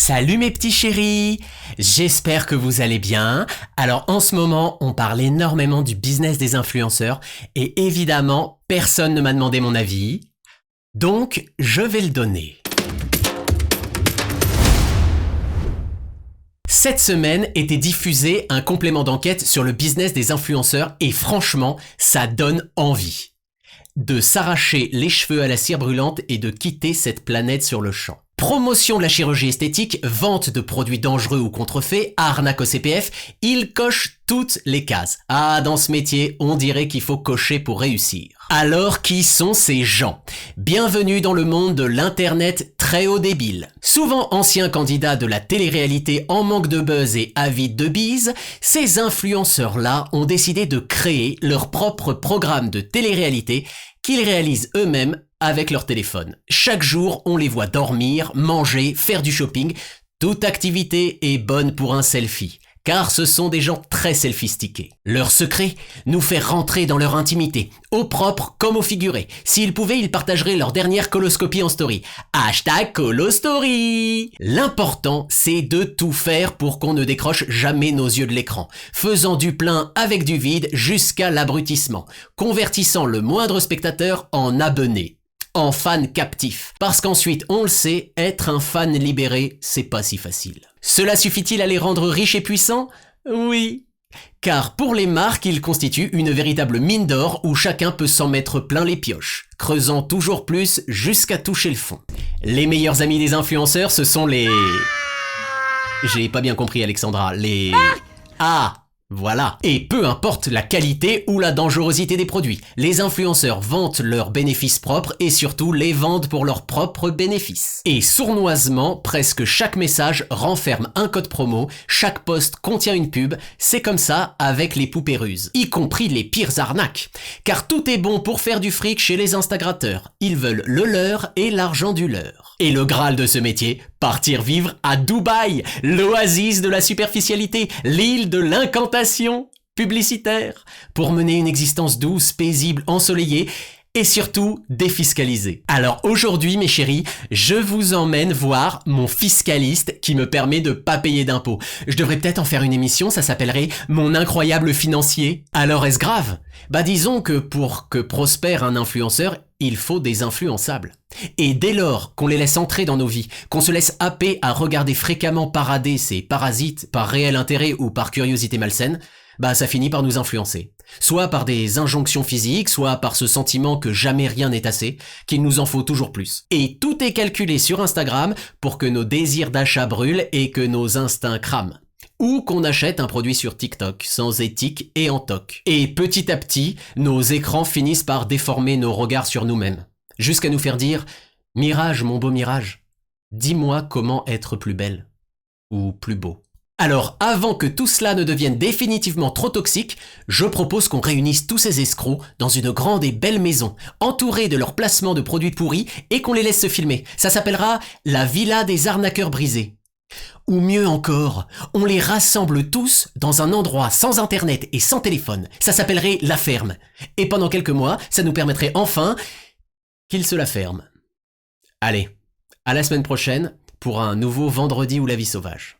Salut mes petits chéris, j'espère que vous allez bien. Alors en ce moment, on parle énormément du business des influenceurs et évidemment, personne ne m'a demandé mon avis. Donc, je vais le donner. Cette semaine était diffusé un complément d'enquête sur le business des influenceurs et franchement, ça donne envie de s'arracher les cheveux à la cire brûlante et de quitter cette planète sur le champ. Promotion de la chirurgie esthétique, vente de produits dangereux ou contrefaits, arnaque au CPF, il coche toutes les cases. Ah, dans ce métier, on dirait qu'il faut cocher pour réussir. Alors, qui sont ces gens? Bienvenue dans le monde de l'internet très haut débile. Souvent anciens candidats de la télé-réalité en manque de buzz et avides de bise, ces influenceurs-là ont décidé de créer leur propre programme de télé-réalité qu'ils réalisent eux-mêmes avec leur téléphone. Chaque jour, on les voit dormir, manger, faire du shopping. Toute activité est bonne pour un selfie, car ce sont des gens très selfistiqués. Leur secret, nous faire rentrer dans leur intimité, au propre comme au figuré. S'ils pouvaient, ils partageraient leur dernière coloscopie en story. #colostory. L'important, c'est de tout faire pour qu'on ne décroche jamais nos yeux de l'écran, faisant du plein avec du vide jusqu'à l'abrutissement, convertissant le moindre spectateur en abonné, en fan captif. Parce qu'ensuite, on le sait, être un fan libéré, c'est pas si facile. Cela suffit-il à les rendre riches et puissants? Oui. Car pour les marques, ils constituent une véritable mine d'or où chacun peut s'en mettre plein les pioches, creusant toujours plus jusqu'à toucher le fond. Les meilleurs amis des influenceurs, ce sont les... J'ai pas bien compris, Alexandra. Les... Ah! Voilà. Et peu importe la qualité ou la dangerosité des produits, les influenceurs vantent leurs bénéfices propres et surtout les vendent pour leurs propres bénéfices. Et sournoisement, presque chaque message renferme un code promo, chaque post contient une pub, c'est comme ça avec les poupées ruses, y compris les pires arnaques. Car tout est bon pour faire du fric chez les Instagratteurs. Ils veulent le leur et l'argent du leur. Et le Graal de ce métier, partir vivre à Dubaï, l'oasis de la superficialité, l'île de l'incantation publicitaire, pour mener une existence douce, paisible, ensoleillée et surtout défiscalisée. Alors aujourd'hui, mes chéris, je vous emmène voir mon fiscaliste qui me permet de pas payer d'impôts. Je devrais peut-être en faire une émission, ça s'appellerait Mon incroyable financier. Alors est-ce grave? Bah disons que pour que prospère un influenceur, il faut des influençables. Et dès lors qu'on les laisse entrer dans nos vies, qu'on se laisse happer à regarder fréquemment parader ces parasites par réel intérêt ou par curiosité malsaine, bah ça finit par nous influencer. Soit par des injonctions physiques, soit par ce sentiment que jamais rien n'est assez, qu'il nous en faut toujours plus. Et tout est calculé sur Instagram pour que nos désirs d'achat brûlent et que nos instincts crament. Ou qu'on achète un produit sur TikTok, sans éthique et en toc. Et petit à petit, nos écrans finissent par déformer nos regards sur nous-mêmes. Jusqu'à nous faire dire « Mirage, mon beau mirage, dis-moi comment être plus belle. » Ou plus beau. Alors, avant que tout cela ne devienne définitivement trop toxique, je propose qu'on réunisse tous ces escrocs dans une grande et belle maison, entourée de leurs placements de produits pourris, et qu'on les laisse se filmer. Ça s'appellera la Villa des arnaqueurs brisés. Ou mieux encore, on les rassemble tous dans un endroit sans internet et sans téléphone. Ça s'appellerait la ferme. Et pendant quelques mois, ça nous permettrait enfin qu'ils se la ferment. Allez, à la semaine prochaine pour un nouveau Vendredi ou la vie sauvage.